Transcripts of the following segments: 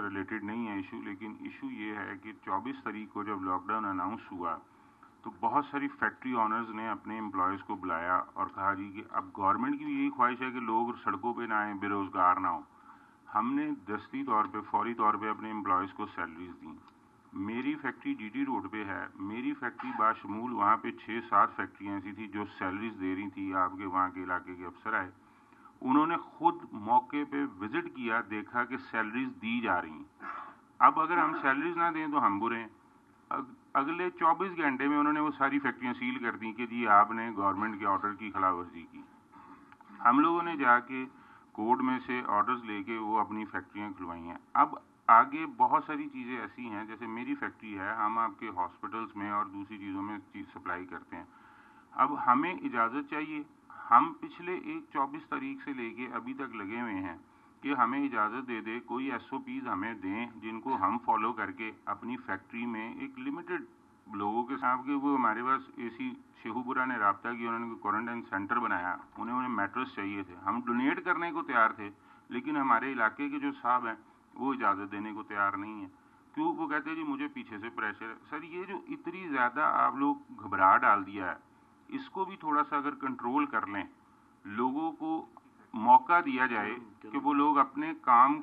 Related नहीं है issue, लेकिन इशू ये है कि 24 तारीख को जब लॉकडाउन अनाउंस हुआ तो बहुत सारी फैक्ट्री ऑनर्स ने अपने एम्प्लॉयज़ को बुलाया और कहा जी कि अब गवर्नमेंट की भी यही ख्वाहिश है कि लोग सड़कों पे ना आए, बेरोज़गार ना हो। हमने दस्ती तौर पे, फौरी तौर पे अपने एम्प्लॉयज़ को सैलरीज दी। मेरी फैक्ट्री जीटी रोड पे है, मेरी फैक्ट्री बाशमूल वहाँ पे 6-7 फैक्ट्रियाँ ऐसी थी जो सैलरीज दे रही थी। आपके वहाँ के इलाके के अफसर आए, उन्होंने खुद मौके पे विजिट किया, देखा कि सैलरीज दी जा रही। अब अगर हम सैलरीज ना दें तो हम बुरे हैं। अगले 24 घंटे में उन्होंने वो सारी फैक्ट्रियां सील कर दी कि जी आपने गवर्नमेंट के ऑर्डर की खिलाफवर्जी की। हम लोगों ने जाके कोर्ट में से ऑर्डर्स लेके वो अपनी फैक्ट्रियां खुलवाई हैं। अब आगे बहुत सारी चीज़ें ऐसी हैं, जैसे मेरी फैक्ट्री है, हम आपके हॉस्पिटल्स में और दूसरी चीज़ों में चीज़ सप्लाई करते हैं। अब हमें इजाज़त चाहिए। हम पिछले 24 तारीख से लेके अभी तक लगे हुए हैं कि हमें इजाज़त दे दे, कोई एसओपीज़ हमें दें जिनको हम फॉलो करके अपनी फैक्ट्री में एक लिमिटेड लोगों के साथ के वो हमारे पास एसी शेखुपुरा ने राब्ता किया, उन्होंने क्वारंटाइन सेंटर बनाया, उन्हें मैट्रेस चाहिए थे, हम डोनेट करने को तैयार थे, लेकिन हमारे इलाके के जो साहब हैं वो इजाज़त देने को तैयार नहीं है। क्यों? वो कहते हैं जी मुझे पीछे से प्रेशर है। सर ये जो इतनी ज़्यादा आप लोग घबरा डाल दिया है, इसको भी थोड़ा सा अगर कंट्रोल कर लें, लोगों को मौका दिया जाए कि वो लोग अपने काम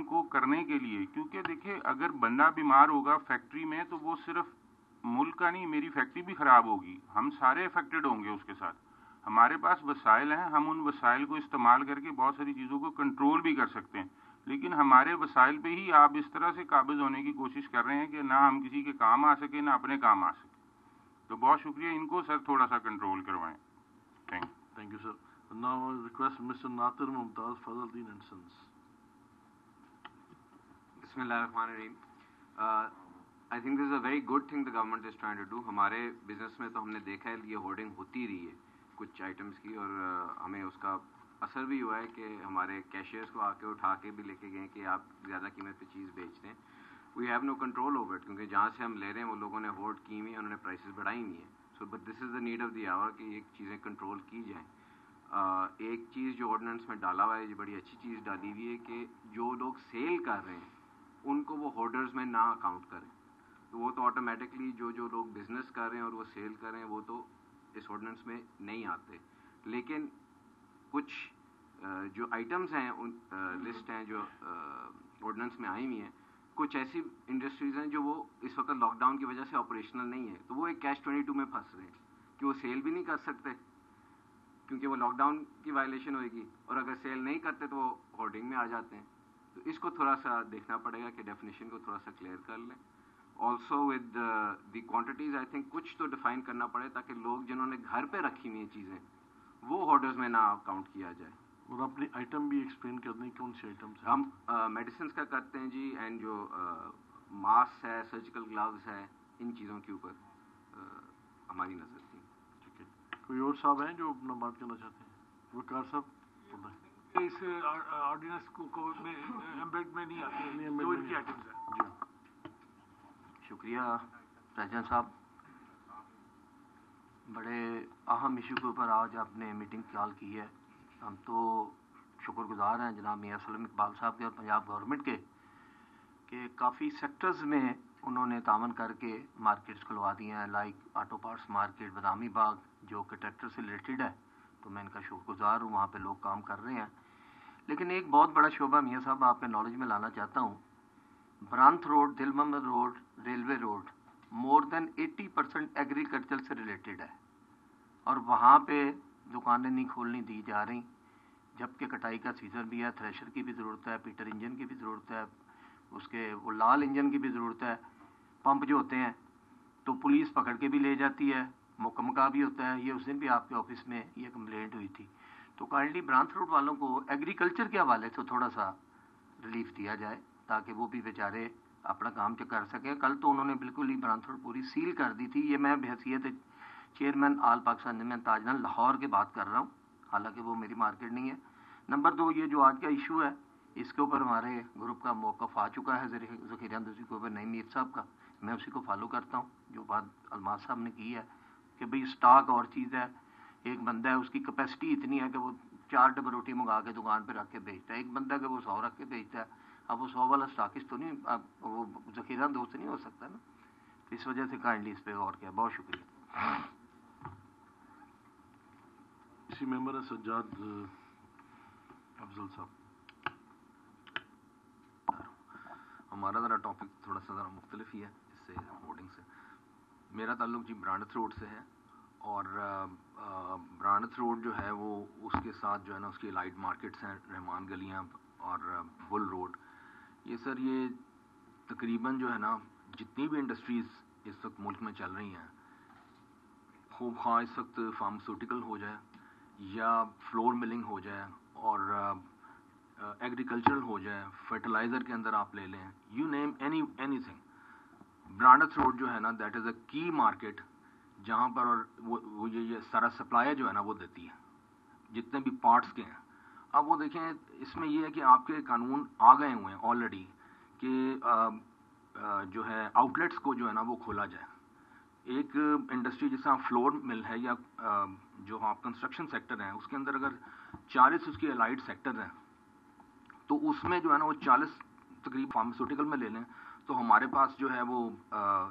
को करने के लिए, क्योंकि देखिए अगर बंदा बीमार होगा फैक्ट्री में तो वो सिर्फ मुल्क का नहीं, मेरी फैक्ट्री भी खराब होगी, हम सारे अफेक्टेड होंगे उसके साथ। हमारे पास वसाइल हैं, हम उन वसाइल को इस्तेमाल करके बहुत सारी चीज़ों को कंट्रोल भी कर सकते हैं, लेकिन हमारे वसाइल पे ही आप इस तरह से काबिज होने की कोशिश कर रहे हैं कि ना हम किसी के काम आ सके ना अपने काम आ सके। तो बहुत शुक्रिया, इनको सर थोड़ा सा कंट्रोल करवाएं। Thank you sir. Now request mister Natir Mumtaz Fazluddin and sons. बिस्मिल्लाहिर्रहमानिर्रहीम। I think this is a very good thing the government is trying to do. हमारे बिजनेस में तो हमने देखा है ये होर्डिंग होती रही है कुछ आइटम्स की, और हमें उसका असर भी हुआ है कि हमारे कैशियर्स को आके उठा के भी लेके गए कि आप ज़्यादा कीमत पे चीज़ बेचते हैं। We have no control over it, क्योंकि जहाँ से हम ले रहे हैं वो लोगों ने होर्ड की हुई है, उन्होंने प्राइसेस बढ़ाई नहीं है। So but this is the need of the hour कि एक चीज़ें कंट्रोल की जाएँ। एक चीज़ जो ऑर्डिनेंस में डाला हुआ है, ये बड़ी अच्छी चीज़ डाली हुई है कि जो लोग सेल कर रहे हैं उनको वो होर्डर्स में ना अकाउंट करें, तो वो तो ऑटोमेटिकली जो लोग बिजनेस कर रहे हैं और वो सेल कर रहे हैं वो तो इस ऑर्डिनेंस में नहीं आते। लेकिन कुछ जो आइटम्स हैं उन लिस्ट हैं जो ऑर्डिनेंस में आई हुई हैं, कुछ ऐसी इंडस्ट्रीज़ हैं जो वो इस वक्त लॉकडाउन की वजह से ऑपरेशनल नहीं है, तो वो एक कैश 22 में फंस रहे हैं कि वो सेल भी नहीं कर सकते क्योंकि वो लॉकडाउन की वायलेशन होगी, और अगर सेल नहीं करते तो वो होर्डिंग में आ जाते हैं। तो इसको थोड़ा सा देखना पड़ेगा कि डेफिनेशन को थोड़ा सा क्लियर कर लें। Also with the quantities I think कुछ तो डिफाइन करना पड़े ताकि लोग जिन्होंने घर पे रखी हुई चीज़ें वो होर्डर्स में ना काउंट किया जाए। और अपनी आइटम भी एक्सप्लेन कर दें कौन सी आइटम्स हैं। हम मेडिसिन का करते हैं जी, एंड जो मास्क है, सर्जिकल ग्लव्स है, इन चीज़ों के ऊपर हमारी नज़र थी। ठीक है, कोई और साहब हैं जो अपना बात करना चाहते हैं? वकार साहब बताएं। इस ऑर्डिनेंस को कोविड में एम्बेड में नहीं आते जो इनकी आइटम्स हैं। जी शुक्रिया प्रेसिडेंट साहब, बड़े अहम इशू के ऊपर आज आपने मीटिंग कॉल की है। हम तो शुक्रगुजार हैं जनाब मियां सलीम इकबाल साहब के और पंजाब गवर्नमेंट के कि काफ़ी सेक्टर्स में उन्होंने तामन करके मार्केट्स खुलवा दिए हैं, like auto parts market Badami Bagh जो कि ट्रैक्टर से रिलेटेड है, तो मैं इनका शुक्रगुजार हूँ, वहाँ पे लोग काम कर रहे हैं। लेकिन एक बहुत बड़ा शोबा मियां साहब आपके नॉलेज में लाना चाहता हूँ, ब्रांथ road, Dil Mohammad road, railway road more than 80% agriculture से रिलेटेड है, और वहाँ पे दुकानें नहीं खोलनी दी जा रही, जबकि कटाई का सीज़न भी है, थ्रेशर की भी ज़रूरत है, पीटर इंजन की भी ज़रूरत है, उसके वो लाल इंजन की भी ज़रूरत है। पंप जो होते हैं तो पुलिस पकड़ के भी ले जाती है, मुकम्मका भी होता है। ये उस दिन भी आपके ऑफिस में ये कंप्लेंट हुई थी। तो काइंडली ब्रांथ रोड वालों को एग्रीकल्चर के हवाले से थोड़ा सा रिलीफ दिया जाए ताकि वो भी बेचारे अपना काम कर सकें। कल तो उन्होंने बिल्कुल ही ब्रांथ रोड पूरी सील कर दी थी। ये मैं बहैसियत चेयरमैन आल पाकिस्तान जमीयत ताजनान लाहौर की बात कर रहा हूँ, हालांकि वो मेरी मार्केट नहीं है। नंबर 2, ये जो आज का इशू है इसके ऊपर हमारे ग्रुप का मौक़िफ़ आ चुका है ज़ख़ीरा अंदाज़ी के ऊपर नईम मीर साहब का, मैं उसी को फॉलो करता हूँ। जो बात अलमाज साहब ने की है कि भाई स्टॉक और चीज़ है, एक बंदा है उसकी कैपेसिटी इतनी है कि वो 4 ڈبے روٹی منگا کے دکان پہ رکھ کے بیچتا ہے. ایک بندہ کہ وہ 100 رکھ کے بیچتا ہے, اب وہ 100 والا اسٹاکسٹ تو نہیں, اب وہ ذخیرہ دوست نہیں ہو سکتا نا. اس وجہ سے کائنڈلی اس پہ غور کیا. بہت شکریہ. اسی ممبر ہے سجاد افضل صاحب. ہمارا ذرا ٹاپک تھوڑا سا ذرا مختلف ہی ہے اس سے ہورڈنگ سے. میرا تعلق جی برانڈت روڈ سے ہے, اور برانڈت روڈ جو ہے وہ اس کے ساتھ جو ہے نا اس کی لائٹ مارکیٹس ہیں, رحمان گلیاں اور بل روڈ. یہ سر یہ تقریباً جو ہے نا جتنی بھی انڈسٹریز اس وقت ملک میں چل رہی ہیں, خوب خواہ اس وقت فارماسیوٹیکل ہو جائے یا فلور ملنگ ہو جائے اور ایگریکلچرل ہو جائے, فرٹیلائزر کے اندر آپ لے لیں, یو نیم اینی تھنگ, برانڈت روڈ جو ہے نا دیٹ از اے کی مارکیٹ جہاں پر وہ یہ سارا سپلائی جو ہے نا وہ دیتی ہے جتنے بھی پارٹس کے ہیں. اب وہ دیکھیں اس میں یہ ہے کہ آپ کے قانون آ گئے ہوئے ہیں آلریڈی کہ جو ہے آؤٹ لیٹس کو جو ہے نا وہ کھولا جائے. ایک انڈسٹری جس طرح فلور مل ہے یا جو آپ کنسٹرکشن سیکٹر ہیں اس کے اندر اگر 40 اس کے الائڈ سیکٹر ہیں تو اس میں جو ہے نا وہ 40 تقریباً فارماسیوٹیکل میں لے لیں تو ہمارے پاس جو ہے وہ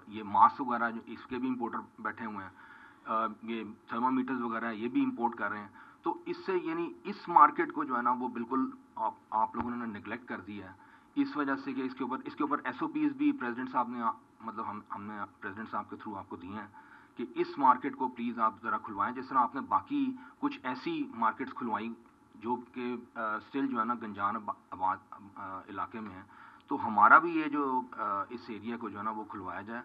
یہ ماسک وغیرہ جو اس کے بھی امپورٹر بیٹھے ہوئے ہیں, یہ تھرمامیٹرز وغیرہ یہ بھی امپورٹ کر رہے ہیں. تو اس سے یعنی اس مارکیٹ کو جو ہے نا وہ بالکل آپ لوگوں نے نگلیکٹ کر دیا ہے اس وجہ سے کہ اس کے اوپر ایس او پیز بھی پریزیڈنٹ صاحب نے مطلب ہم نے پریزیڈنٹ صاحب کے تھرو آپ کو دیے ہیں کہ اس مارکیٹ کو پلیز آپ ذرا کھلوائیں, جس طرح آپ نے باقی کچھ ایسی مارکیٹس کھلوائی جو کہ اسٹل جو ہے نا گنجان آباد علاقے میں ہیں. تو ہمارا بھی یہ جو اس ایریا کو جو ہے نا وہ کھلوایا جائے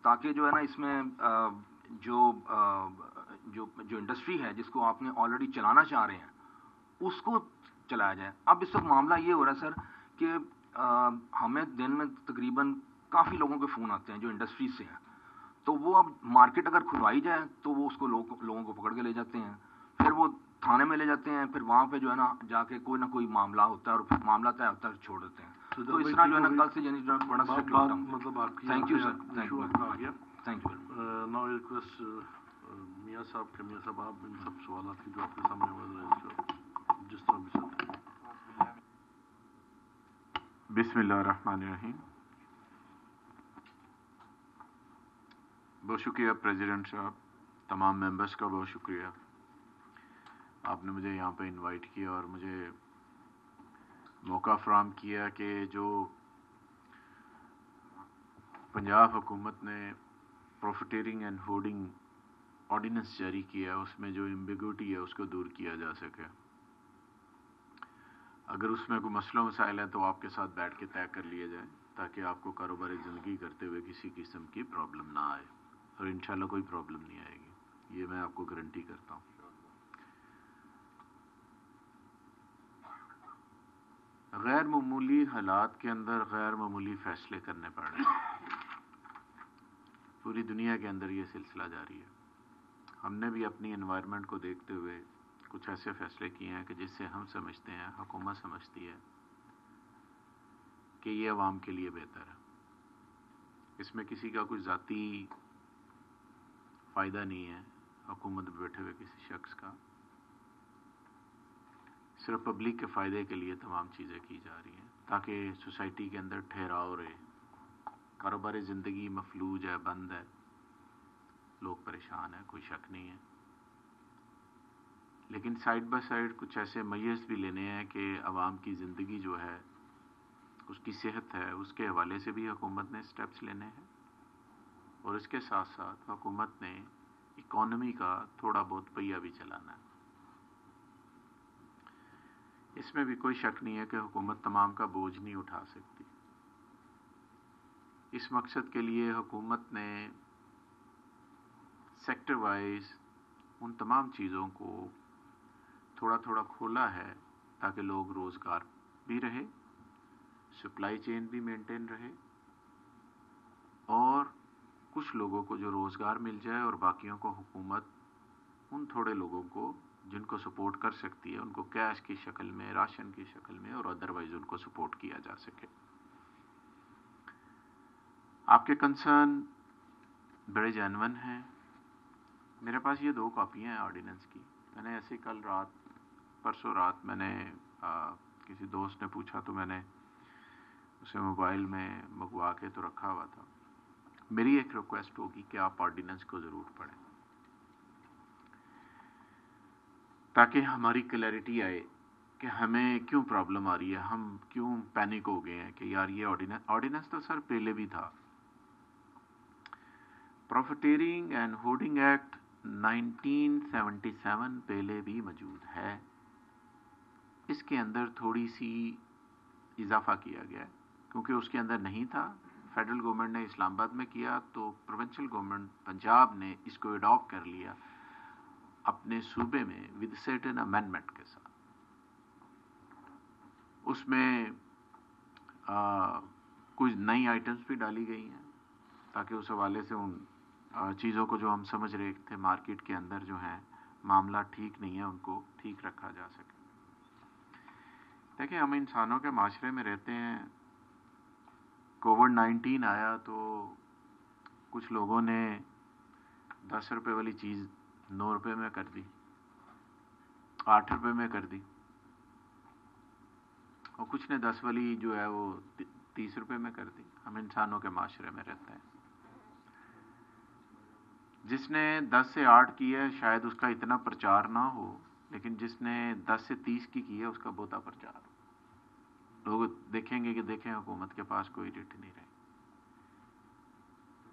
تاکہ جو ہے نا اس میں جو انڈسٹری ہے جس کو آپ نے آلریڈی چلانا چاہ رہے ہیں اس کو چلایا جائے. اب اس وقت معاملہ یہ ہو رہا ہے سر کہ ہمیں دن میں تقریباً کافی لوگوں کے فون آتے ہیں جو انڈسٹریز سے ہیں, تو وہ اب مارکیٹ اگر کھلوائی جائے تو وہ اس کو لوگوں کو پکڑ کے لے جاتے ہیں, پھر وہ تھانے میں لے جاتے ہیں, پھر وہاں پہ جو ہے نا جا کے کوئی نہ کوئی معاملہ ہوتا ہے اور پھر معاملہ طے ہوتا ہے چھوڑ دیتے ہیں. تو اس طرح جو ہے نا کل سے یعنی بڑا اسٹرکٹ ہوتا ہوں. مطلب آپ کی thank you sir, thank you, آ گیا. Thank you. ناؤ ریکویسٹ میاں صاحب آپ ان سب سوالات کی جو آپ کے سامنے ہوئے جس طرح بھی سکتے ہیں. بسم اللہ الرحمن الرحیم. بہت شکریہ پریزیڈنٹ صاحب, تمام ممبرس کا بہت شکریہ. آپ نے مجھے یہاں پہ انوائٹ کیا اور مجھے موقع فراہم کیا کہ جو پنجاب حکومت نے پروفیٹیرنگ اینڈ ہورڈنگ آرڈیننس جاری کیا ہے اس میں جو ایمبیگوٹی ہے اس کو دور کیا جا سکے. اگر اس میں کوئی مسئلہ مسائل ہے تو آپ کے ساتھ بیٹھ کے طے کر لیا جائے تاکہ آپ کو کاروباری زندگی کرتے ہوئے کسی قسم کی پرابلم نہ آئے, اور انشاءاللہ کوئی پرابلم نہیں آئے گی, یہ میں آپ کو گارنٹی کرتا ہوں. غیر معمولی حالات کے اندر غیر معمولی فیصلے کرنے پڑ رہے ہیں. پوری دنیا کے اندر یہ سلسلہ جاری ہے. ہم نے بھی اپنی انوائرمنٹ کو دیکھتے ہوئے کچھ ایسے فیصلے کیے ہیں کہ جس سے ہم سمجھتے ہیں, حکومت سمجھتی ہے کہ یہ عوام کے لیے بہتر ہے. اس میں کسی کا کوئی ذاتی فائدہ نہیں ہے حکومت میں بیٹھے ہوئے کسی شخص کا, صرف پبلک کے فائدے کے لیے تمام چیزیں کی جا رہی ہیں تاکہ سوسائٹی کے اندر ٹھہراؤ رہے. کاروباری زندگی مفلوج ہے, بند ہے, لوگ پریشان ہیں, کوئی شک نہیں ہے. لیکن سائڈ بائی سائڈ کچھ ایسے میز بھی لینے ہیں کہ عوام کی زندگی جو ہے, اس کی صحت ہے, اس کے حوالے سے بھی حکومت نے سٹیپس لینے ہیں, اور اس کے ساتھ ساتھ حکومت نے اکانومی کا تھوڑا بہت پہیہ بھی چلانا ہے. اس میں بھی کوئی شک نہیں ہے کہ حکومت تمام کا بوجھ نہیں اٹھا سکتی. اس مقصد کے لیے حکومت نے سیکٹر وائز ان تمام چیزوں کو تھوڑا تھوڑا کھولا ہے تاکہ لوگ روزگار بھی رہے, سپلائی چین بھی مینٹین رہے, اور کچھ لوگوں کو جو روزگار مل جائے اور باقیوں کو حکومت ان تھوڑے لوگوں کو جن کو سپورٹ کر سکتی ہے ان کو کیش کی شکل میں, راشن کی شکل میں, اور ادروائز ان کو سپورٹ کیا جا سکے. آپ کے کنسرن بڑے جینون ہیں. میرے پاس یہ 2 کاپیاں ہیں آرڈیننس کی. میں نے ایسے کل رات परसों रात मैंने किसी दोस्त ने पूछा तो मैंने उसे मोबाइल में मंगवा के तो रखा हुआ था। मेरी एक रिक्वेस्ट होगी कि आप ऑर्डिनेंस को ज़रूर पढ़ें ताकि हमारी क्लैरिटी आए कि हमें क्यों प्रॉब्लम आ रही है, हम क्यों पैनिक हो गए हैं कि यार ये ऑर्डिनेंस तो सर पहले भी था। प्रॉफिटेरिंग एंड होर्डिंग एक्ट 1977 पहले भी मौजूद है। इसके अंदर थोड़ी सी इजाफा किया गया है क्योंकि उसके अंदर नहीं था। फेडरल गवर्नमेंट ने इस्लामाबाद में किया तो प्रोविंशियल गवर्नमेंट पंजाब ने इसको अडॉप्ट कर लिया अपने सूबे में विद सर्टेन अमेंडमेंट के साथ। उसमें कुछ नई आइटम्स भी डाली गई हैं ताकि उस हवाले से उन चीज़ों को जो हम समझ रहे थे मार्केट के अंदर जो है मामला ठीक नहीं है उनको ठीक रखा जा सके। देखिए हम इंसानों के माशरे में रहते हैं। कोविड-19 आया तो कुछ लोगों ने 10 रुपए वाली चीज़ 9 रुपए में कर दी, 8 रुपए में कर दी, और कुछ ने 10 वाली जो है वो 30 रुपए में कर दी। हम इंसानों के माशरे में रहते हैं। जिसने 10 से 8 की है शायद उसका इतना प्रचार ना हो, लेकिन जिसने 10 से 30 की है उसका बहुता प्रचार हो। लोग देखेंगे कि देखें हुकूमत के पास कोई रिट नहीं रही।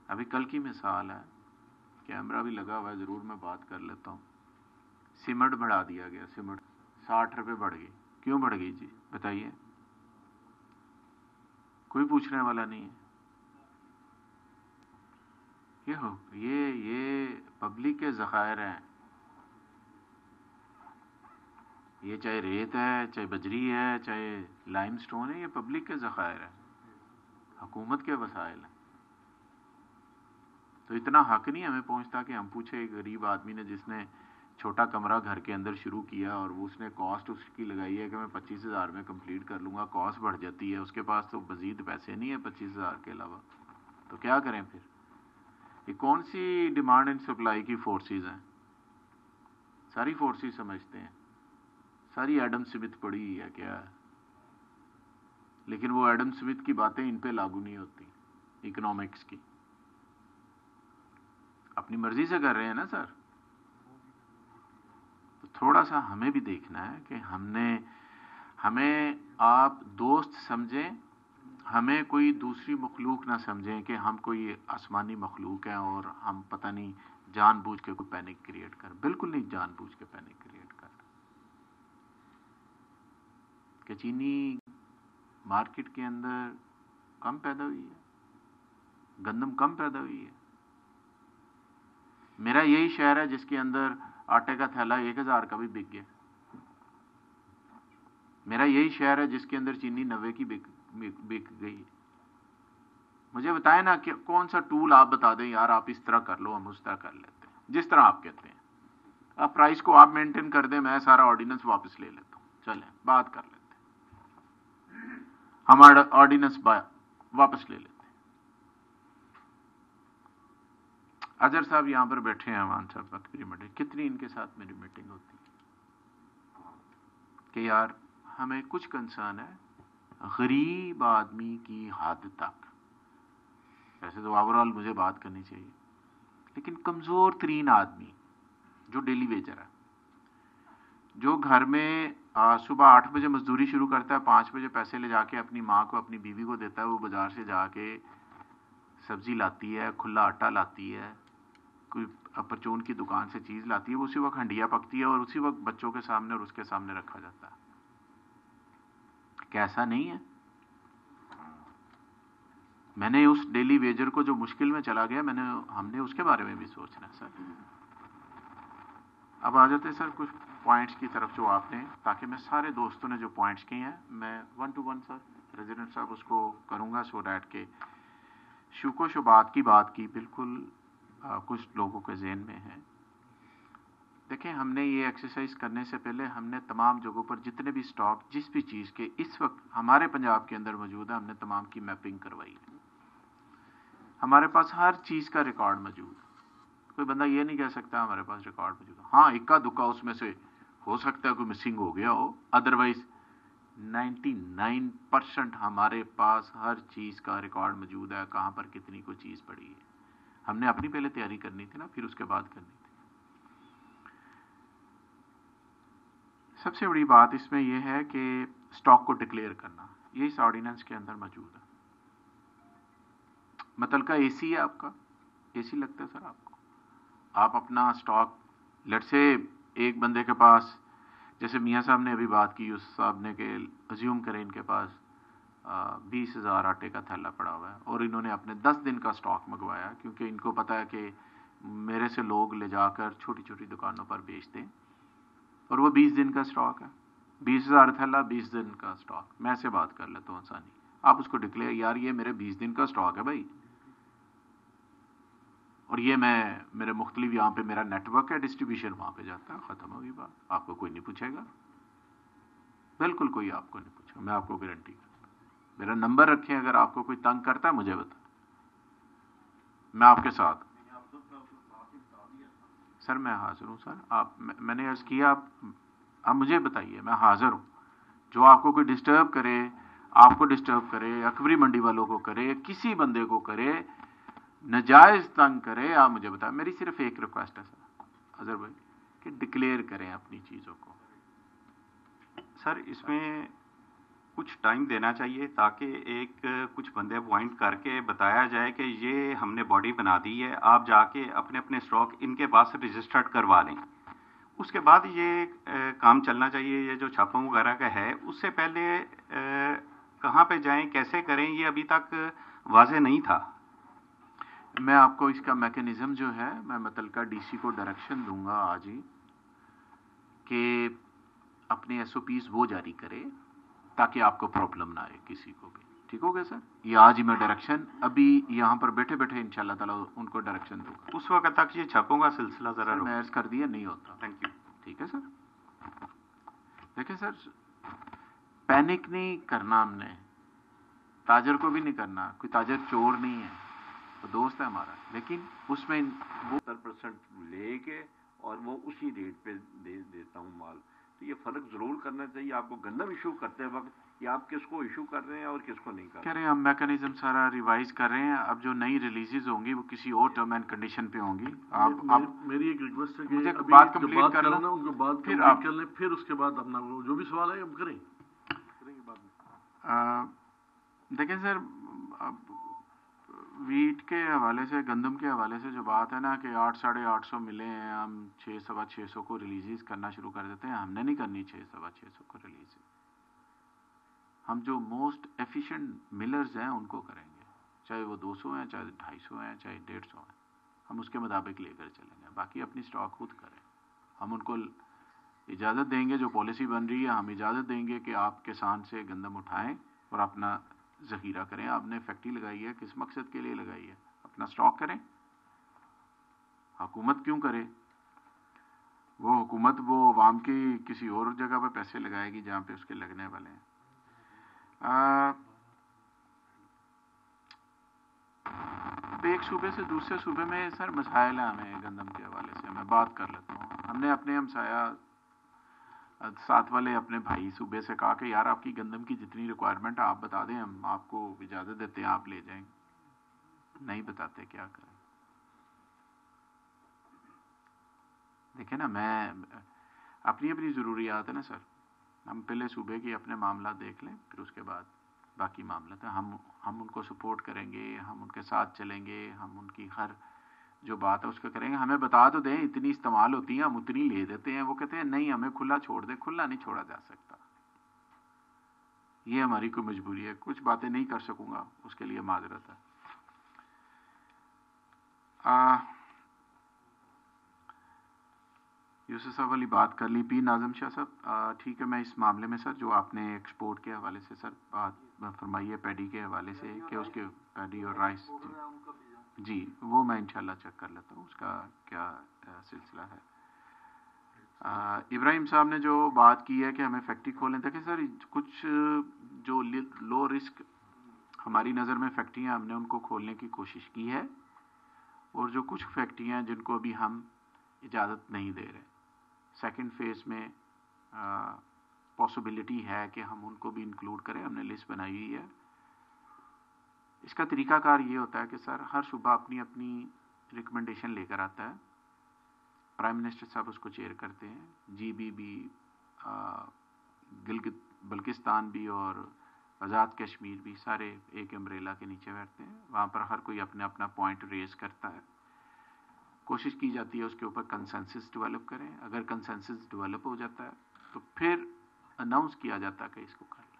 अभी कल की मिसाल है, कैमरा भी लगा हुआ है, ज़रूर मैं बात कर लेता हूँ। सीमेंट बढ़ा दिया गया, सीमेंट 60 रुपए बढ़ गई। क्यों बढ़ गई जी बताइए? कोई पूछने वाला नहीं है। ये पब्लिक के ज़खायर हैं। ये चाहे रेत है, चाहे बजरी है, चाहे लाइमस्टोन है, ये पब्लिक के ज़खायर है, हुकूमत के वसाइल हैं। तो इतना हक नहीं हमें पहुंचता कि हम पूछे एक गरीब आदमी ने जिसने छोटा कमरा घर के अंदर शुरू किया और वो उसने कॉस्ट उसकी लगाई है कि मैं 25,000 में कंप्लीट कर लूँगा, कॉस्ट बढ़ जाती है, उसके पास तो मज़ीद पैसे नहीं है 25,000 के अलावा, तो क्या करें फिर? ये कौन सी डिमांड एंड सप्लाई की फोर्सेस हैं? सारी फोर्सेस समझते हैं, सारी एडम स्मिथ पड़ी हुई है क्या? लेकिन वो एडम स्मिथ की बातें इन पे लागू नहीं होती। इकोनॉमिक्स की अपनी मर्जी से कर रहे हैं ना सर। तो थोड़ा सा हमें भी देखना है कि हमें आप दोस्त समझें, हमें कोई दूसरी मखलूक ना समझें कि हम कोई आसमानी मखलूक हैं और हम पता नहीं जानबूझ के कोई पैनिक क्रिएट कर। बिल्कुल नहीं जानबूझ के पैनिक क्रिएट कर। कि चीनी मार्केट के अंदर कम पैदा हुई है, गंदम कम पैदा हुई है। मेरा यही शहर है जिसके अंदर आटे का थैला 1000 का भी बिक गया। मेरा यही शहर है जिसके अंदर चीनी 90 की बिक गई। मुझे बताएं ना कि कौन सा टूल आप बता दें यार, आप इस तरह कर लो, हम उस तरह कर लेते हैं, जिस तरह आप कहते हैं। आप प्राइस को आप मेंटेन कर दें, मैं सारा ऑर्डिनेंस वापस ले लेता हूं। चलें बात कर लेते हैं, हमारा ऑर्डिनेंस वापस ले लेते हैं। अजहर साहब यहां पर बैठे हैं, अमान साहब की मीटिंग, कितनी इनके साथ मेरी मीटिंग होती है कि यार हमें कुछ कंसर्न है गरीब आदमी की हद तक। वैसे तो ओवरऑल मुझे बात करनी चाहिए, लेकिन कमजोर तरीन आदमी जो डेली वेजर है, जो घर में सुबह 8 बजे मजदूरी शुरू करता है, 5 बजे पैसे ले जाके अपनी माँ को अपनी बीवी को देता है, वो बाजार से जाके सब्जी लाती है, खुला आटा लाती है, कोई परचून की दुकान से चीज लाती है, वो उसी वक्त हंडिया पकती है और उसी वक्त बच्चों के सामने और उसके सामने रखा जाता है। कैसा नहीं है? मैंने उस डेली वेजर को जो मुश्किल में चला गया, हमने उसके बारे में भी सोचना है सर। अब आ जाते हैं सर कुछ पॉइंट्स की तरफ जो आपने, ताकि मैं सारे दोस्तों ने जो पॉइंट्स किए हैं मैं 1 to 1 सर प्रेसिडेंट साहब उसको करूंगा, सो डैट के शुको शुबात की बात की बिल्कुल कुछ लोगों के ज़हन में है। देखें, हमने ये एक्सरसाइज करने से पहले हमने तमाम जगहों पर जितने भी स्टॉक जिस भी चीज़ के इस वक्त हमारे पंजाब के अंदर मौजूद है, हमने तमाम की मैपिंग करवाई है। हमारे पास हर चीज़ का रिकॉर्ड मौजूद है। कोई बंदा ये नहीं कह सकता हमारे पास रिकॉर्ड मौजूद है। हाँ, इक्का दुक्का उसमें से हो सकता है कोई मिसिंग हो गया हो, अदरवाइज 99% हमारे पास हर चीज़ का रिकॉर्ड मौजूद है, कहाँ पर कितनी कोई चीज़ पड़ी है। हमने अपनी पहले तैयारी करनी थी ना, फिर उसके बाद करनी थी। सबसे बड़ी बात इसमें यह है कि स्टॉक को डिक्लेयर करना, ये इस ऑर्डिनेंस के अंदर मौजूद है। मुतलका एसी है आपका, एसी लगता है सर आपको, आप अपना स्टॉक लेट से एक बंदे के पास, जैसे मियाँ साहब ने अभी बात की, उस साहब ने कि अज्यूम करें इनके पास 20,000 आटे का थैला पड़ा हुआ है और इन्होंने अपने 10 दिन का स्टॉक मंगवाया, क्योंकि इनको पता है कि मेरे से लोग ले जाकर छोटी छोटी दुकानों पर बेचते हैं और वो 20 दिन का स्टॉक है, 20,000 थैला 20 दिन का स्टॉक। मैं से बात कर लेता हूँ आसानी, आप उसको डिक्लेयर, यार ये मेरे 20 दिन का स्टॉक है भाई, और ये मैं मेरे मुख्तलिफ यहाँ पे मेरा नेटवर्क है, डिस्ट्रीब्यूशन वहाँ पे जाता है, ख़त्म होगी बात। आपको कोई नहीं पूछेगा, बिल्कुल कोई आपको नहीं पूछेगा, मैं आपको गारंटी करता हूँ। मेरा नंबर रखें, अगर आपको कोई तंग करता है मुझे बता, मैं आपके साथ। सर मैं हाजिर हूँ सर, आप मैंने अर्ज़ किया, आप मुझे बताइए, मैं हाजिर हूँ। जो आपको कोई डिस्टर्ब करे, आपको डिस्टर्ब करे, अकबरी मंडी वालों को करे, किसी बंदे को करे, नजायज तंग करे, आप मुझे बताएं। मेरी सिर्फ एक रिक्वेस्ट है सर अजहर भाई, कि डिक्लेयर करें अपनी चीज़ों को। सर इसमें कुछ टाइम देना चाहिए ताकि एक कुछ बंदे अपॉइंट करके बताया जाए कि ये हमने बॉडी बना दी है, आप जाके अपने अपने स्टॉक इनके पास रजिस्टर्ड करवा लें। उसके बाद ये काम चलना चाहिए। ये जो छापों वगैरह का है, उससे पहले कहाँ पे जाएं, कैसे करें, ये अभी तक वाज़ेह नहीं था। मैं आपको इसका मैकेनिज्म जो है, मैं मुतलका डीसी को डायरेक्शन दूंगा आज ही कि अपने एसओपीज वो जारी करे ताकि आपको प्रॉब्लम ना आए किसी को भी। ठीक हो गया सर, ये आज ही मैं डायरेक्शन अभी यहाँ पर बैठे बैठे इंशाल्लाह ताला उनको डायरेक्शन दूंगा। उस वक्त तक ये छापों का सिलसिला जरा मैं अर्ज कर दिया, नहीं होता। Thank you. ठीक है सर। देखिए सर, पैनिक नहीं करना हमने, ताजर को भी नहीं करना, कोई ताजर चोर नहीं है, तो दोस्त है हमारा, लेकिन उसमें वो 70% लेके और वो उसी रेट पे दे देता हूँ माल। तो ये फर्क जरूर करना चाहिए आपको गंदम इशू करते वक्त, कि आप किसको इशू कर रहे हैं और किसको नहीं कर रहे हैं। हम मैकेनिज्म सारा रिवाइज कर रहे हैं। अब जो नई रिलीजेज होंगी वो किसी और टर्म एंड कंडीशन पे होंगी। आप मेरी एक रिक्वेस्ट है कि मुझे अभी बात कंप्लीट कर लेना, उनको बात फिर कंप्लीट आप कर लें, फिर उसके बाद अपना जो भी सवाल है हम करेंगे बाद में। देखें सर, वीट के हवाले से, गंदम के हवाले से जो बात है ना कि 800-850 मिले हैं, हम 600-650 को रिलीजेस करना शुरू कर देते हैं। हमने नहीं करनी 600-650 को रिलीज, हम जो मोस्ट एफिशिएंट मिलर्स हैं उनको करेंगे, चाहे वो 200 हैं, चाहे 250 हैं, चाहे 150 हैं, हम उसके मुताबिक लेकर चलेंगे। बाकी अपनी स्टॉक खुद करें, हम उनको इजाज़त देंगे, जो पॉलिसी बन रही है हम इजाज़त देंगे कि आप किसान से गंदम उठाएं और अपना ज़ख़ीरा करें। आपने फैक्ट्री लगाई है, किस मकसद के लिए लगाई है, अपना स्टॉक करें। हुकूमत क्यों करे? वो हुकूमत वो अवाम की किसी और जगह पर पैसे लगाएगी जहाँ पे उसके लगने वाले हैं। एक सूबे से दूसरे सूबे में सर मसाइल है, हमें गंदम के हवाले से मैं बात कर लेता हूँ। हमने अपने हमसाया साथ वाले अपने भाई सूबे से कहा कि यार आपकी गंदम की जितनी रिक्वायरमेंट है आप बता दें, हम आपको इजाज़त देते हैं, आप ले जाएंगे। नहीं बताते, क्या करें? देखें ना, मैं अपनी अपनी ज़रूरियात है ना सर, हम पहले सूबे की अपने मामला देख लें, फिर उसके बाद बाकी मामला है। हम उनको सपोर्ट करेंगे, हम उनके साथ चलेंगे, हम उनकी हर जो बात है उसको करेंगे। हमें बता तो दें इतनी इस्तेमाल होती है, हम उतनी ले देते हैं। वो कहते हैं नहीं हमें खुला छोड़ दे, खुला नहीं छोड़ा जा सकता, ये हमारी कोई मजबूरी है। कुछ बातें नहीं कर सकूंगा, उसके लिए माजरत है। यूसुफ साहब वाली बात कर ली, पी नाज़म शाह साहब, ठीक है। मैं इस मामले में सर जो आपने एक्सपोर्ट के हवाले से सर बात फरमाई है, पैडी के हवाले से कि उसके पैडी और राइस जी, वो मैं इंशाल्लाह चेक कर लेता हूँ उसका क्या सिलसिला है। इब्राहिम साहब ने जो बात की है कि हमें फैक्ट्री खोलें, देखें सर कुछ जो लो रिस्क हमारी नज़र में फैक्ट्रियाँ, हमने उनको खोलने की कोशिश की है, और जो कुछ फैक्ट्रियाँ जिनको अभी हम इजाज़त नहीं दे रहे, सेकंड फेज़ में पॉसिबिलिटी है कि हम उनको भी इंक्लूड करें, हमने लिस्ट बनाई हुई है। इसका तरीकाकार ये होता है कि सर हर सूबा अपनी अपनी रिकमेंडेशन लेकर आता है, प्राइम मिनिस्टर साहब उसको चेयर करते हैं, GB भी, गिलगित बल्किस्तान भी और आज़ाद कश्मीर भी सारे एक अम्ब्रेला के नीचे बैठते हैं। वहाँ पर हर कोई अपना अपना पॉइंट रेज करता है, कोशिश की जाती है उसके ऊपर कंसेंसस डेवलप करें। अगर कंसेंसस डेवलप हो जाता है तो फिर अनाउंस किया जाता है कि इसको कर लें,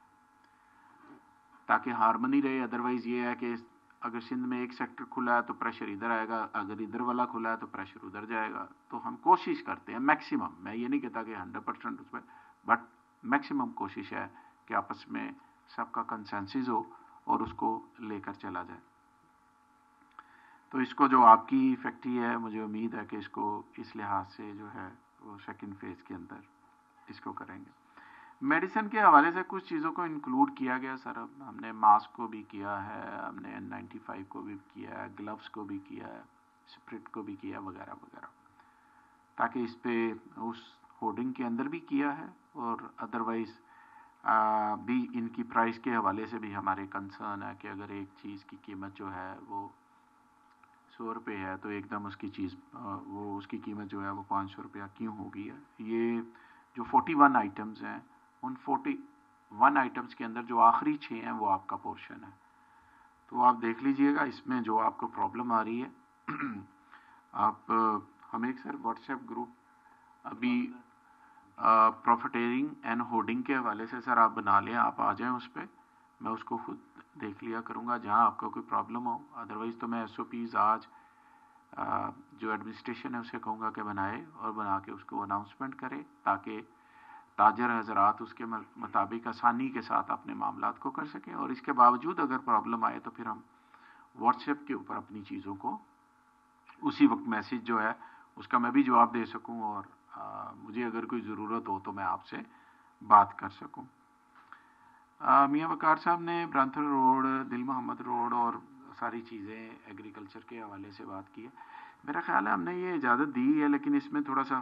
ताकि हार्मनी रहे। अदरवाइज ये है कि अगर सिंध में एक सेक्टर खुला है तो प्रेशर इधर आएगा, अगर इधर वाला खुला है तो प्रेशर उधर जाएगा। तो हम कोशिश करते हैं मैक्सिमम, मैं ये नहीं कहता कि 100% उसमें, बट मैक्सिमम कोशिश है कि आपस में सबका कंसेंसस हो और उसको लेकर चला जाए। तो इसको जो आपकी फैक्ट्री है, मुझे उम्मीद है कि इसको इस लिहाज से जो है वो सेकंड फेज के अंदर इसको करेंगे। मेडिसिन के हवाले से कुछ चीज़ों को इंक्लूड किया गया सर, हमने मास्क को भी किया है, हमने N95 को भी किया है, ग्लव्स को भी किया है, स्प्रिट को भी किया वगैरह वगैरह, ताकि इस पे उस होर्डिंग के अंदर भी किया है। और अदरवाइज भी इनकी प्राइस के हवाले से भी हमारे कंसर्न है कि अगर एक चीज़ की कीमत जो है वो 100 रुपये है तो एकदम उसकी चीज़ वो उसकी कीमत जो है वो 500 रुपया क्यों होगी है। ये जो 41 आइटम्स हैं, उन 41 आइटम्स के अंदर जो आखिरी 6 हैं वो आपका पोर्शन है। तो आप देख लीजिएगा इसमें जो आपको प्रॉब्लम आ रही है। आप हम एक सर व्हाट्सएप ग्रुप अभी प्रॉफिटेरिंग एंड होर्डिंग के हवाले से सर आप बना लें, आप आ जाएं उस पर, मैं उसको खुद देख लिया करूँगा जहाँ आपका कोई प्रॉब्लम हो। अदरवाइज़ तो मैं SOPs आज जो एडमिनिस्ट्रेशन है उसे कहूँगा कि बनाए और बना के उसको अनाउंसमेंट करे, ताकि ताजर हजरात उसके मुताबिक आसानी के साथ अपने मामलात को कर सकें। और इसके बावजूद अगर प्रॉब्लम आए तो फिर हम व्हाट्सएप के ऊपर अपनी चीज़ों को उसी वक्त मैसेज जो है उसका मैं भी जवाब दे सकूं, और मुझे अगर कोई ज़रूरत हो तो मैं आपसे बात कर सकूं। मियाँ वकार साहब ने ब्रांथर रोड, दिल मोहम्मद रोड और सारी चीज़ें एग्रीकल्चर के हवाले से बात की है। मेरा ख्याल है हमने ये इजाज़त दी है, लेकिन इसमें थोड़ा सा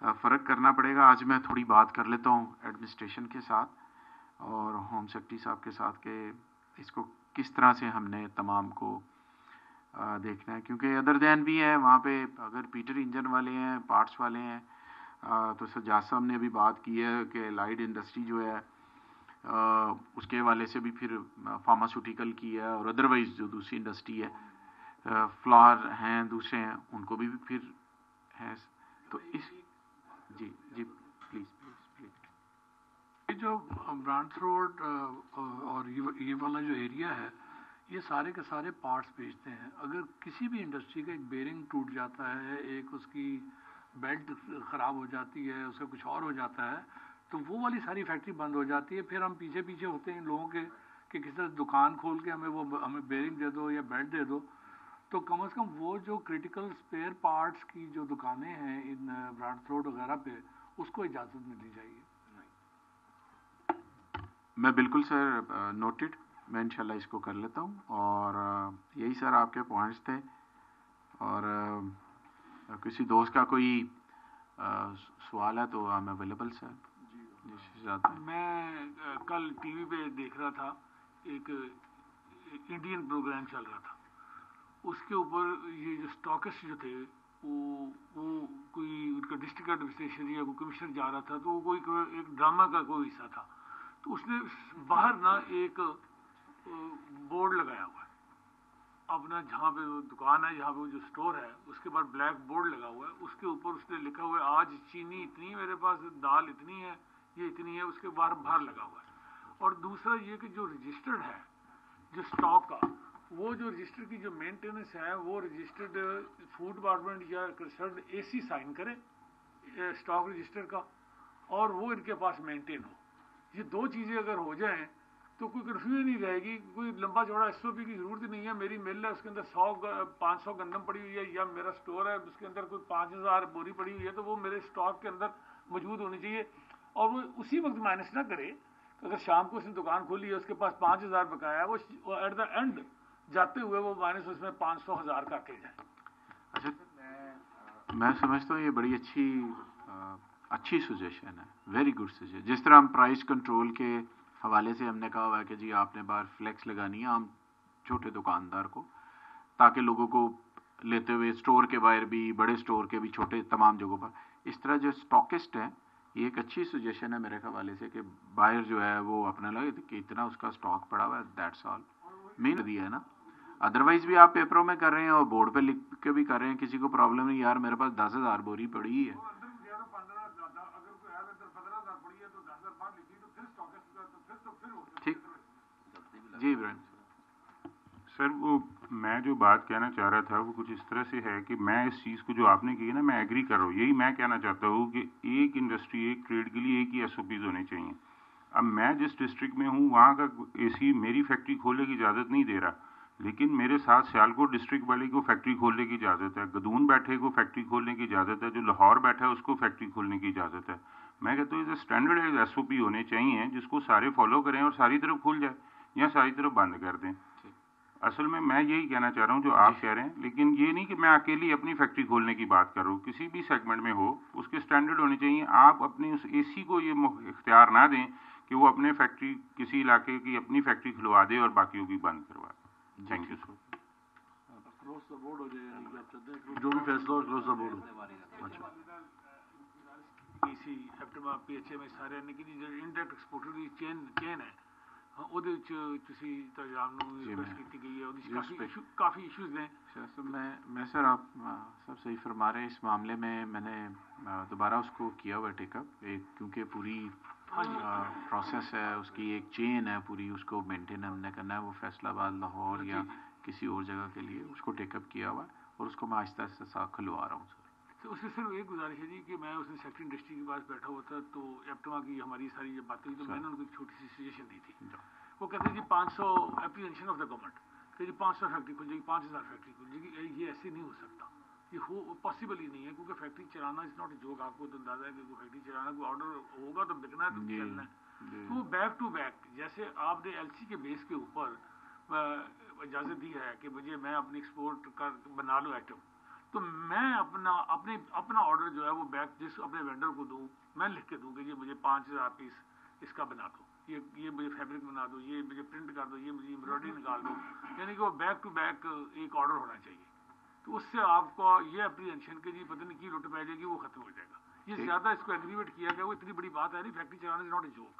फ़र्क करना पड़ेगा। आज मैं थोड़ी बात कर लेता हूँ एडमिनिस्ट्रेशन के साथ और होम सेक्रेटरी साहब के साथ कि इसको किस तरह से हमने तमाम को देखना है, क्योंकि अदर दैन भी है वहाँ पे। अगर पीटर इंजन वाले हैं, पार्ट्स वाले हैं, तो सज्जाद साहब ने भी बात की है कि लाइट इंडस्ट्री जो है उसके हवाले से भी फिर फार्मास्यूटिकल की है, और अदरवाइज जो दूसरी इंडस्ट्री है, फ्लावर हैं, दूसरे हैं, उनको भी फिर है। तो इस जी प्लीज ये जो ब्रांथ रोड और ये वाला जो एरिया है, ये सारे के सारे पार्ट्स बेचते हैं। अगर किसी भी इंडस्ट्री का एक बेरिंग टूट जाता है, एक उसकी बेल्ट ख़राब हो जाती है, उसका कुछ और हो जाता है, तो वो वाली सारी फैक्ट्री बंद हो जाती है। फिर हम पीछे पीछे होते हैं इन लोगों के कि किसी तरह दुकान खोल के हमें बेरिंग दे दो या बेल्ट दे दो। तो कम से कम वो जो क्रिटिकल स्पेयर पार्ट्स की जो दुकानें हैं इन ब्रांथ रोड वगैरह पे, उसको इजाज़त मिलनी चाहिए। मैं बिल्कुल सर नोटेड, मैं इंशाल्लाह इसको कर लेता हूँ। और यही सर आपके पॉइंट्स थे। और किसी दोस्त का कोई सवाल है तो आई एम अवेलेबल सर। मैं कल टीवी पे देख रहा था, एक इंडियन प्रोग्राम चल रहा था, उसके ऊपर ये जो स्टॉकिस्ट जो थे वो कोई उनका डिस्ट्रिक्ट एडमिनिस्ट्रेशन या कोई कमिश्नर जा रहा था, तो वो कोई एक ड्रामा का कोई हिस्सा था। तो उसने बाहर ना एक बोर्ड लगाया हुआ है अपना, जहाँ पे वो दुकान है, जहाँ पे वो जो स्टोर है, उसके बाद ब्लैक बोर्ड लगा हुआ है। उसके ऊपर उसने लिखा हुआ है आज चीनी इतनी मेरे पास, दाल इतनी है, ये इतनी है, उसके बाहर लगा हुआ है। और दूसरा ये कि जो रजिस्टर्ड है जो स्टॉक का, वो जो रजिस्टर की जो मेंटेनेंस है वो रजिस्टर्ड फूड डिपार्टमेंट या कंसर्न AC साइन करे स्टॉक रजिस्टर का, और वो इनके पास मेंटेन हो। ये दो चीज़ें अगर हो जाएं तो कोई कन्फ्यूजन नहीं रहेगी, कोई लंबा चौड़ा SOP की ज़रूरत ही नहीं है। मेरी मिल है, उसके अंदर 500 गंदम पड़ी हुई है, या मेरा स्टोर है उसके अंदर कोई 5000 बोरी पड़ी हुई है, तो वो मेरे स्टॉक के अंदर मौजूद होनी चाहिए। और वो उसी वक्त माइनस ना करे। अगर शाम को उसने दुकान खोली है, उसके पास 5000 बकाया है, वो एट द एंड जाते हुए वो माइनस उसमें 500,000 का के जाए। अच्छा, मैं समझता हूँ ये बड़ी अच्छी अच्छी सजेशन है, वेरी गुड सजेशन. जिस तरह हम प्राइस कंट्रोल के हवाले से हमने कहा हुआ है कि जी आपने बाहर फ्लेक्स लगानी है आम छोटे दुकानदार को, ताकि लोगों को लेते हुए स्टोर के बाहर भी, बड़े स्टोर के भी, छोटे तमाम जगहों पर, इस तरह जो स्टॉकिस्ट हैं, ये एक अच्छी सजेशन है मेरे हवाले से कि बाहर जो है वो अपना लगे कि इतना उसका स्टॉक पड़ा हुआ है, दैट्स ऑल. मेन दिया है ना. अदरवाइज भी आप पेपरों में कर रहे हैं और बोर्ड पे लिख के भी कर रहे हैं, किसी को प्रॉब्लम नहीं, यार मेरे पास 10,000 बोरी पड़ी है. ठीक जी इब्राहिम सर, वो मैं जो बात कहना चाह रहा था वो कुछ इस तरह से है कि मैं इस चीज़ को जो आपने की ना, मैं एग्री कर रहा हूँ. यही मैं कहना चाहता हूँ कि एक इंडस्ट्री, एक ट्रेड के लिए एक ही SOPs होने चाहिए. अब मैं जिस डिस्ट्रिक्ट में हूँ वहाँ का AC मेरी फैक्ट्री खोलने की इजाज़त नहीं दे रहा, लेकिन मेरे साथ सियालकोट डिस्ट्रिक्ट वाले को फैक्ट्री खोलने की इजाज़त है, गदून बैठे को फैक्ट्री खोलने की इजाज़त है, जो लाहौर बैठा है उसको फैक्ट्री खोलने की इजाज़त है. मैं कहता हूँ ये स्टैंडर्ड SOP होने चाहिए जिसको सारे फॉलो करें और सारी तरफ खुल जाए या सारी तरफ बंद कर दें. असल में मैं यही कहना चाह रहा हूँ जो आप कह रहे हैं, लेकिन ये नहीं कि मैं अकेली अपनी फैक्ट्री खोलने की बात कर रहा हूँ. किसी भी सेगमेंट में हो उसके स्टैंडर्ड होने चाहिए. आप अपने उस AC को ये इख्तियार ना दें कि वो अपने फैक्ट्री किसी इलाके की अपनी फैक्ट्री खुलवा दे और बाकियों की बंद करवा दे. Thank you sir. जो भी फैसला हो क्रॉस द बोर्ड. अच्छा PC FTMA PHA में सारे ने कि जो इंडायरेक्ट एक्सपोर्टर ਦੀ ਚੇਨ ਹੈ ਉਹਦੇ ਵਿੱਚ ਤੁਸੀਂ ਤਜਾਮ ਨੂੰ ਰਿਕਵੈਸਟ ਕੀਤੀ ਗਈ ਹੈ, ਉਹਦੀ ਕਾਫੀ ਇਸ਼ੂਜ਼ ਨੇ. मैं सर आप सब सही फरमा रहे हैं. इस मामले में मैंने दोबारा उसको किया हुआ टेकअप, क्योंकि पूरी प्रोसेस है, उसकी एक चेन है पूरी, उसको मेंटेन हमने करना है. वो फैसलाबाद, लाहौर या किसी और जगह के लिए उसको टेकअप किया हुआ है और उसको मैं आहिस्ता आहिस्ता खुलवा रहा हूँ सर. तो उससे सिर्फ एक गुजारिश है जी कि मैं उसने सेक्रेटरी इंडस्ट्री के पास बैठा हुआ था, तो FTMA की हमारी सारी जब बातें हुई तो मैंने उनको एक छोटी सी सजेशन दी थी. वो कहते हैं जी 500 एप्रीहेंशन ऑफ द गवर्नमेंट कि जी 500 फैक्ट्री खुल जाएगी, 5,000 फैक्ट्री खुल जाएगी. ये ऐसे नहीं हो सकता, ये हो पॉसिबल ही नहीं है, क्योंकि फैक्ट्री चलाना इज नॉट ए जोक. आपको तो अंदाजा है कि कोई फैक्ट्री चलाना, कोई ऑर्डर होगा तो बिकना है, तो चलना है. तो वो बैक टू बैक, जैसे आपने LC के बेस के ऊपर इजाज़त दी है कि मुझे मैं अपनी एक्सपोर्ट कर बना लो आइटम, तो मैं अपना ऑर्डर जो है वो बैक जिस अपने वेंडर को दूँ, मैं लिख के दूँ कि ये मुझे 5,000 पीस इसका बना दो, ये मुझे फैब्रिक बना दो, ये मुझे प्रिंट कर दो, ये मुझे एम्ब्रॉयडरी निकाल दो. यानी कि वो बैक टू बैक एक ऑर्डर होना चाहिए. तो उससे आपको ये अप्रीहेंशन के जी पता नहीं की लुट पै जाएगी, वो खत्म हो जाएगा. ये ज़्यादा इसको एग्रीवेट किया गया, वो इतनी बड़ी बात है नहीं. फैक्ट्री चलाना is not a joke.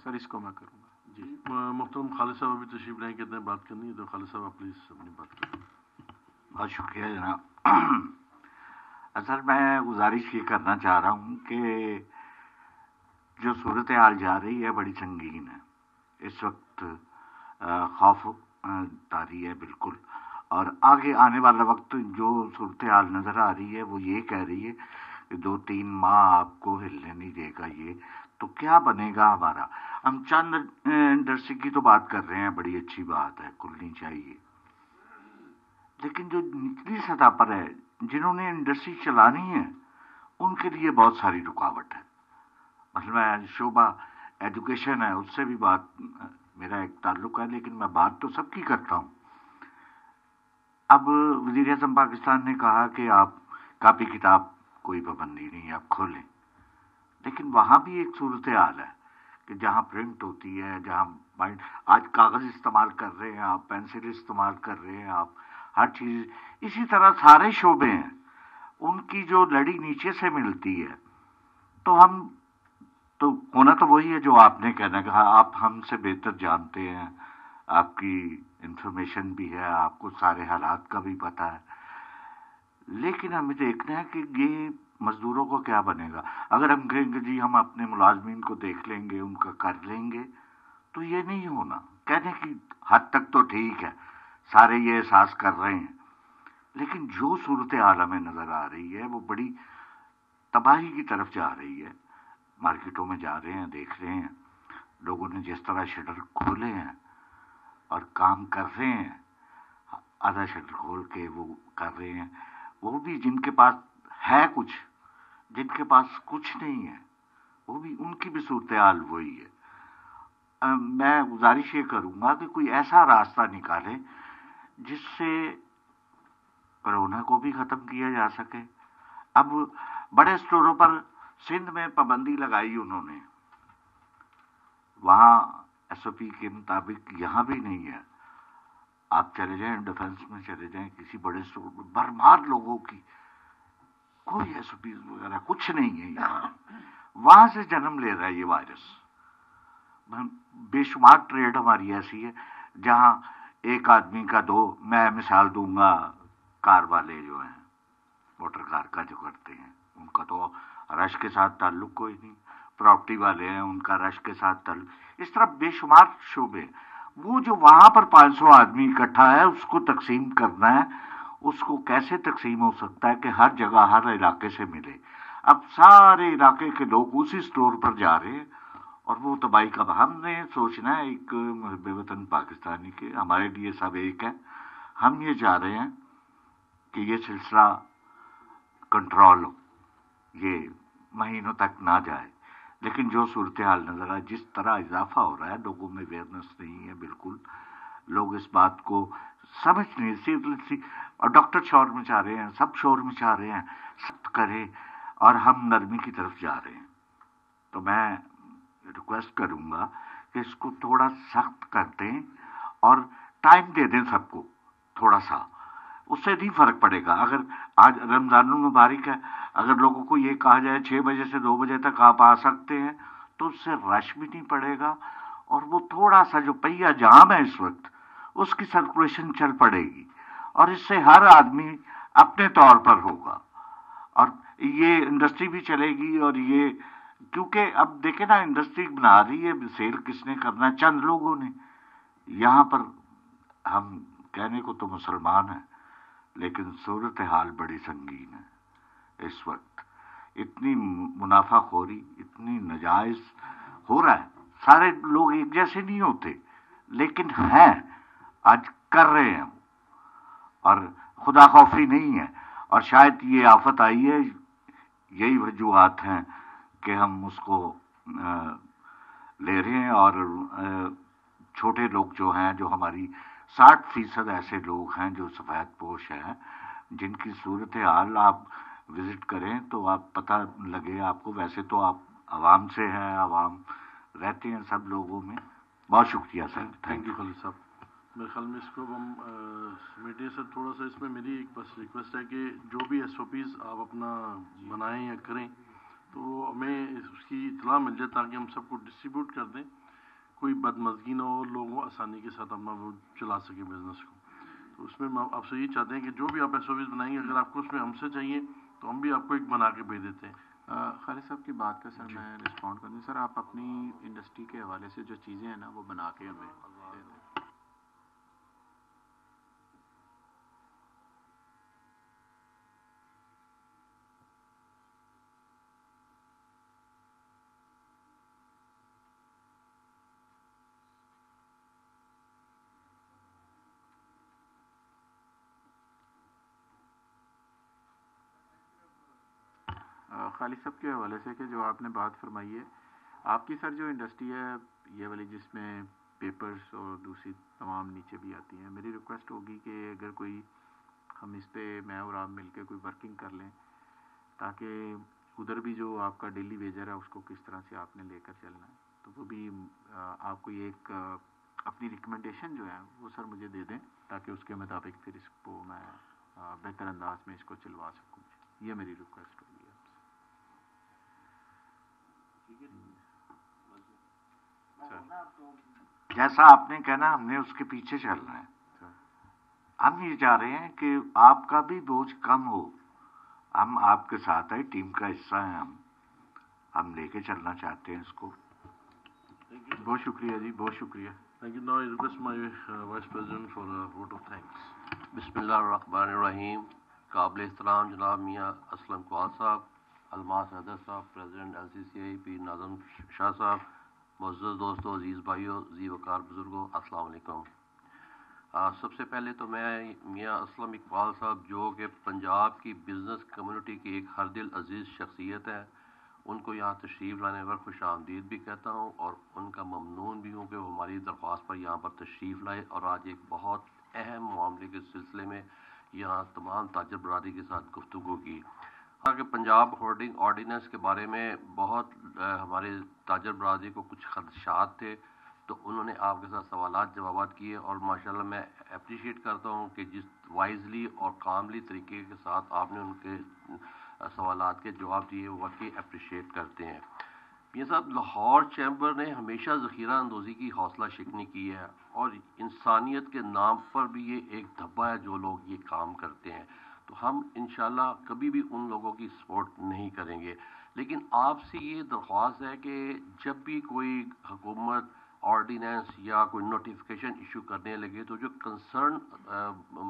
Sir इसको मैं करूँगा जी. मोहतरम खालिद साहब अभी तशरीफ लाए, कहते हैं बात करनी है, तो खालिद साहब आप प्लीज़ अपनी बात करें. बहुत शुक्रिया जनाब. असल मैं गुजारिश ये करना चाह रहा हूँ कि जो सूरत हाल जा रही है बड़ी संगीन है. इस वक्त खौफ तारी है बिल्कुल, और आगे आने वाला वक्त जो सूरत हाल नज़र आ रही है वो ये कह रही है कि 2-3 माह आपको हिलने नहीं देगा. ये तो क्या बनेगा हमारा. हम चंद इंडस्ट्री की तो बात कर रहे हैं, बड़ी अच्छी बात है, खुलनी चाहिए, लेकिन जो निचली सतह पर है, जिन्होंने इंडस्ट्री चलानी है, उनके लिए बहुत सारी रुकावट है. मतलब शोबा एजुकेशन है, उससे भी बात मेरा एक ताल्लुक है, लेकिन मैं बात तो सबकी करता हूँ. अब वज़ीर आज़म पाकिस्तान ने कहा कि आप कापी किताब कोई पाबंदी नहीं, आप खोलें, लेकिन वहाँ भी एक सूरत हाल है कि जहाँ प्रिंट होती है, जहाँ माइंड, आज कागज़ इस्तेमाल कर रहे हैं आप, पेंसिल इस्तेमाल कर रहे हैं आप, हर चीज़. इसी तरह सारे शोबे हैं, उनकी जो लड़ी नीचे से मिलती है, तो हम तो होना तो वही है जो आपने कहना कहा. आप हमसे बेहतर जानते हैं, आपकी इंफॉर्मेशन भी है, आपको सारे हालात का भी पता है, लेकिन हमें देखना है कि ये मजदूरों को क्या बनेगा. अगर हम कहेंगे जी हम अपने मुलाजमीन को देख लेंगे, उनका कर लेंगे, तो ये नहीं होना. कहने की हद तक तो ठीक है, सारे ये एहसास कर रहे हैं, लेकिन जो सूरत हाल हमें नज़र आ रही है वो बड़ी तबाही की तरफ जा रही है. मार्केटों में जा रहे हैं, देख रहे हैं लोगों ने जिस तरह शटर खोले हैं और काम कर रहे हैं, आधा शटर खोल के वो कर रहे हैं. वो भी जिनके पास है कुछ, जिनके पास कुछ नहीं है, वो भी, उनकी भी सूरत हाल वही है. मैं गुजारिश ये करूँगा कि कोई ऐसा रास्ता निकालें जिससे कोरोना को भी ख़त्म किया जा सके. اب بڑے اسٹوروں پر سندھ میں پابندی لگائی انہوں نے، وہاں ایس او پی کے مطابق یہاں بھی نہیں ہے. آپ چلے جائیں ڈیفینس میں چلے جائیں کسی بڑے اسٹور میں، بھرمار لوگوں کی، کوئی ایس او پی وغیرہ کچھ نہیں ہے یہاں. وہاں سے جنم لے رہا ہے یہ وائرس. بے شمار ٹریڈ ہماری ایسی ہے جہاں ایک آدمی کا دو، میں مثال دوں گا کار والے جو ہیں، موٹر کار کا جو کرتے ہیں، ان کا تو رش کے ساتھ تعلق کوئی نہیں. پراپرٹی والے ہیں، ان کا رش کے ساتھ تعلق. اس طرح بے شمار شعبے. وہ جو وہاں پر 500 آدمی اکٹھا ہے، اس کو تقسیم کرنا ہے. اس کو کیسے تقسیم ہو سکتا ہے کہ ہر جگہ ہر علاقے سے ملے؟ اب سارے علاقے کے لوگ اسی اسٹور پر جا رہے ہیں اور وہ تباہی کا. ہم نے سوچنا ہے ایک محب وطن پاکستانی کے، ہمارے لیے سب ایک ہے. ہم یہ چاہ رہے ہیں کہ یہ سلسلہ کنٹرول ہو، یہ مہینوں تک نہ جائے. لیکن جو صورتحال نظر آئے، جس طرح اضافہ ہو رہا ہے، لوگوں میں اویئرنیس نہیں ہے بالکل. لوگ اس بات کو سمجھ نہیں سیریسلی، اور ڈاکٹر شور مچا رہے ہیں، سب شور مچا رہے ہیں سخت کرے، اور ہم نرمی کی طرف جا رہے ہیں. تو میں ریکویسٹ کروں گا کہ اس کو تھوڑا سخت کر دیں اور ٹائم دے دیں سب کو تھوڑا سا. اس سے نہیں فرق پڑے گا. اگر آج رمضان المبارک ہے، اگر لوگوں کو یہ کہا جائے 6 بجے سے 2 بجے تک آپ آ سکتے ہیں، تو اس سے رش بھی نہیں پڑے گا، اور وہ تھوڑا سا جو پہیہ جام ہے اس وقت، اس کی سرکولیشن چل پڑے گی، اور اس سے ہر آدمی اپنے طور پر ہوگا، اور یہ انڈسٹری بھی چلے گی. اور یہ کیونکہ اب دیکھیں نا، انڈسٹری بنا رہی ہے، سیل کس نے کرنا ہے؟ چند لوگوں نے. یہاں پر ہم کہنے کو تو مسلمان ہیں، لیکن صورتحال بڑی سنگین ہے اس وقت. اتنی منافع خوری، اتنی نجائز ہو رہا ہے. سارے لوگ ایک جیسے نہیں ہوتے، لیکن ہیں، آج کر رہے ہیں، اور خدا خوفی نہیں ہے. اور شاید یہ آفت آئی ہے، یہی وجوہات ہیں کہ ہم اس کو لے رہے ہیں. اور چھوٹے لوگ جو ہیں، جو ہماری 60% ایسے لوگ ہیں جو سفید پوش ہیں، جن کی صورتحال آپ وزٹ کریں تو آپ پتہ لگے آپ کو. ویسے تو آپ عوام سے ہیں، عوام رہتے ہیں سب لوگوں میں. بہت شکریہ سر. تھینک یو خالد صاحب. میرے خیال میں اس کو ہم میڈیا سے تھوڑا سا، اس میں میری ایک بس ریکویسٹ ہے کہ جو بھی ایس او پیز آپ اپنا بنائیں یا کریں تو ہمیں اس کی اطلاع مل جائے تاکہ ہم سب کو ڈسٹریبیوٹ کر دیں، کوئی بدمزگی نہ ہو، لوگوں آسانی کے ساتھ اپنا وہ چلا سکے بزنس کو. تو اس میں آپ سے یہ چاہتے ہیں کہ جو بھی آپ ایس او پیز بنائیں گے، اگر آپ کو اس میں ہم سے چاہیے تو ہم بھی آپ کو ایک بنا کے بھیج دیتے ہیں. خالد صاحب کی بات کا سر میں رسپونڈ کر دوں. سر آپ اپنی انڈسٹری کے حوالے سے جو چیزیں ہیں نا، وہ بنا کے ہمیں دے دیں. خالد صاحب کے حوالے سے کہ جو آپ نے بات فرمائی ہے، آپ کی سر جو انڈسٹری ہے یہ والی جس میں پیپرز اور دوسری تمام نیچے بھی آتی ہیں، میری ریکویسٹ ہوگی کہ اگر کوئی ہم اس پہ میں اور آپ مل کے کوئی ورکنگ کر لیں، تاکہ ادھر بھی جو آپ کا ڈیلی ویجر ہے اس کو کس طرح سے آپ نے لے کر چلنا ہے، تو وہ بھی آپ کو ایک اپنی ریکمنڈیشن جو ہے وہ سر مجھے دے دیں، تاکہ اس کے مطابق پھر اس کو میں بہتر انداز میں اس کو چلوا سکوں. یہ میری ریکویسٹ ہوگی. جیسا آپ نے کہنا، ہم نے اس کے پیچھے چلنا ہے. ہم یہ چاہ رہے ہیں کہ آپ کا بھی بوجھ کم ہو. ہم آپ کے ساتھ ہیں، ٹیم کا حصہ ہیں. ہم لے کے چلنا چاہتے ہیں اس کو. بہت شکریہ جی، بہت شکریہ. Thank you. Now I request my Vice President for a vote of thanks. بسم اللہ الرحمن الرحیم. قابل احترام جناب میاں اسلم اقبال صاحب، الماس حیدر صاحب، پریزیڈنٹ LCCI پیر ناظم شاہ صاحب، معزز دوستوں، عزیز بھائیوں، ذی وقار بزرگوں، السلام علیکم. سب سے پہلے تو میں میاں اسلم اقبال صاحب جو کہ پنجاب کی بزنس کمیونٹی کی ایک ہر دل عزیز شخصیت ہے، ان کو یہاں تشریف لانے پر خوش آمدید بھی کہتا ہوں، اور ان کا ممنون بھی ہوں کہ وہ ہماری درخواست پر یہاں پر تشریف لائے اور آج ایک بہت اہم معاملے کے سلسلے میں یہاں تمام تاجر برادری کے ساتھ گفتگو کی. کہ پنجاب ہورڈنگ آرڈیننس کے بارے میں بہت ہمارے تاجر برادری کو کچھ خدشات تھے، تو انہوں نے آپ کے ساتھ سوالات جوابات کیے، اور ماشاءاللہ میں اپریشیٹ کرتا ہوں کہ جس وائزلی اور کاملی طریقے کے ساتھ آپ نے ان کے سوالات کے جواب دیے، وہ واقعی اپریشیٹ کرتے ہیں۔ یہ صاحب، لاہور چیمبر نے ہمیشہ ذخیرہ اندوزی کی حوصلہ شکنی کی ہے، اور انسانیت کے نام پر بھی یہ ایک دھبا ہے جو لوگ یہ کام کرتے ہیں، تو ہم انشاءاللہ کبھی بھی ان لوگوں کی سپورٹ نہیں کریں گے۔ لیکن آپ سے یہ درخواست ہے کہ جب بھی کوئی حکومت آرڈیننس یا کوئی نوٹیفیکیشن ایشو کرنے لگے، تو جو کنسرن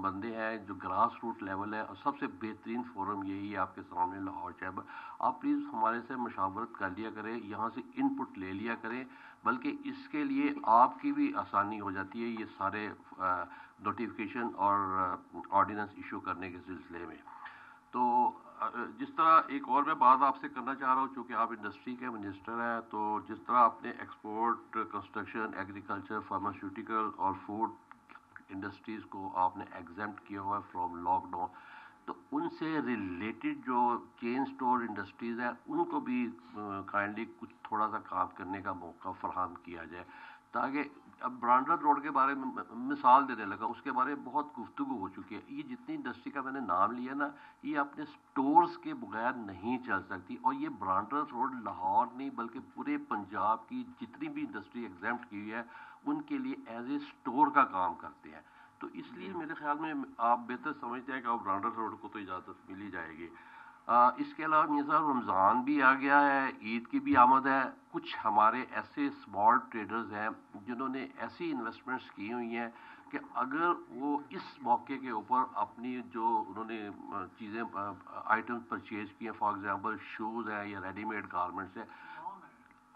بندے ہیں، جو گراس روٹ لیول ہے، اور سب سے بہترین فورم یہی ہے آپ کے سامنے لاہور چیمبر، آپ پلیز ہمارے سے مشاورت کر لیا کریں، یہاں سے ان پٹ لے لیا کریں، بلکہ اس کے لیے آپ کی بھی آسانی ہو جاتی ہے یہ سارے نوٹیفیکیشن اور آرڈیننس ایشو کرنے کے سلسلے میں۔ تو جس طرح ایک اور میں بات آپ سے کرنا چاہ رہا ہوں، چونکہ آپ انڈسٹری کے منسٹر ہیں، تو جس طرح آپ نے ایکسپورٹ، کنسٹرکشن، ایگریکلچر، فارماسیوٹیکل اور فوڈ انڈسٹریز کو آپ نے ایگزمپٹ کیا ہوا ہے فرام لاک ڈاؤن، تو ان سے ریلیٹڈ جو چین سٹور انڈسٹریز ہیں ان کو بھی کائنڈلی کچھ تھوڑا سا کام کرنے کا موقع فراہم کیا جائے، تاکہ اب برانڈر روڈ کے بارے میں مثال دینے لگا، اس کے بارے میں بہت گفتگو ہو چکی ہے۔ یہ جتنی انڈسٹری کا میں نے نام لیا نا، یہ اپنے سٹورز کے بغیر نہیں چل سکتی، اور یہ برانڈر روڈ لاہور نہیں بلکہ پورے پنجاب کی جتنی بھی انڈسٹری ایگزمپٹ کی ہوئی ہے ان کے لیے ایز اے سٹور کا کام کرتے ہیں، تو اس لیے میرے خیال میں آپ بہتر سمجھتے ہیں کہ آپ برانڈر روڈ کو تو اجازت مل ہی جائے گی۔ اس کے علاوہ یہ صاحب رمضان بھی آ گیا ہے، عید کی بھی آمد ہے، کچھ ہمارے ایسے اسمال ٹریڈرز ہیں جنہوں نے ایسی انویسٹمنٹس کی ہوئی ہیں کہ اگر وہ اس موقع کے اوپر اپنی جو انہوں نے چیزیں آئٹم پرچیز کی ہیں، فار ایگزامپل شوز ہیں یا ریڈی میڈ گارمنٹس ہیں،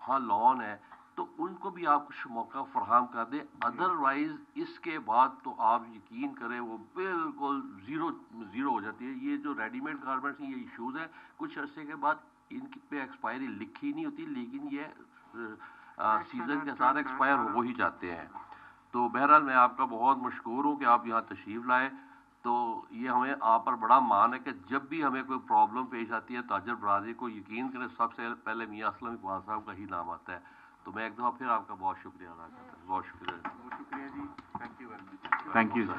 ہاں لون ہے، تو ان کو بھی آپ کچھ موقع فراہم کر دیں، ادروائز اس کے بعد تو آپ یقین کریں وہ بالکل زیرو ہو جاتی ہے۔ یہ جو ریڈی میڈ گارمنٹس ہیں، یہ ایشوز ہیں، کچھ عرصے کے بعد ان پہ ایکسپائری لکھی نہیں ہوتی، لیکن یہ سیزن کے ساتھ ایکسپائر ہو ہی جاتے ہیں۔ تو بہرحال میں آپ کا بہت مشکور ہوں کہ آپ یہاں تشریف لائے، تو یہ ہمیں آپ پر بڑا مان ہے کہ جب بھی ہمیں کوئی پرابلم پیش آتی ہے تاجر برادری کو، یقین کریں سب سے پہلے میاں اسلم اقبال صاحب کا ہی نام آتا ہے۔ تو میں ایک دفعہ پھر آپ کا بہت شکریہ ادا کرتا ہوں۔ بہت شکریہ جی، thank you very much. Thank you sir.